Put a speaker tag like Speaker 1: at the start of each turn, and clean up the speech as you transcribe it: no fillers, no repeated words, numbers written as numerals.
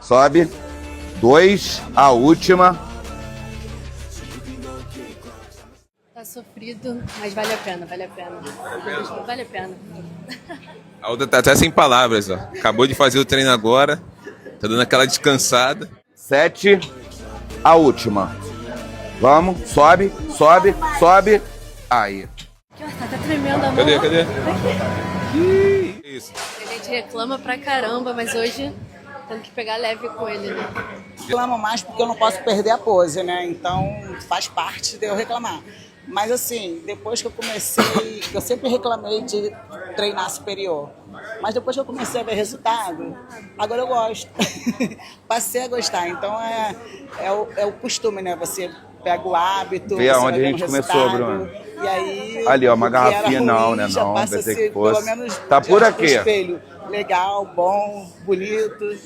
Speaker 1: Sobe. 2, a última.
Speaker 2: Tá sofrido, mas vale a pena, vale a pena. Vale a pena.
Speaker 3: A outra tá até sem palavras, ó. Acabou de fazer o treino agora. Tá dando aquela descansada.
Speaker 1: 7, a última. Vamos, sobe, sobe, sobe. Aí.
Speaker 2: Tá tremendo a mão.
Speaker 3: Cadê? Isso.
Speaker 2: A gente reclama pra caramba, mas hoje temos que pegar leve com ele, né?
Speaker 4: Reclamo mais porque eu não posso perder a pose, né? Então faz parte de eu reclamar. Mas assim, depois que eu comecei, eu sempre reclamei de treinar superior. Mas depois que eu comecei a ver resultado, agora eu gosto. Passei a gostar. Então é o costume, né? Você pega o hábito.
Speaker 1: Vê aonde a gente começou, Bruno.
Speaker 4: E aí,
Speaker 1: ali, ó, uma garrafinha,
Speaker 4: ruim,
Speaker 1: não, né?
Speaker 4: já
Speaker 1: Não,
Speaker 4: passa
Speaker 1: pensei
Speaker 4: a ser,
Speaker 1: que fosse.
Speaker 4: pelo menos,
Speaker 1: Tá por
Speaker 4: diante do
Speaker 1: aqui.
Speaker 4: espelho. Legal, bom, bonito.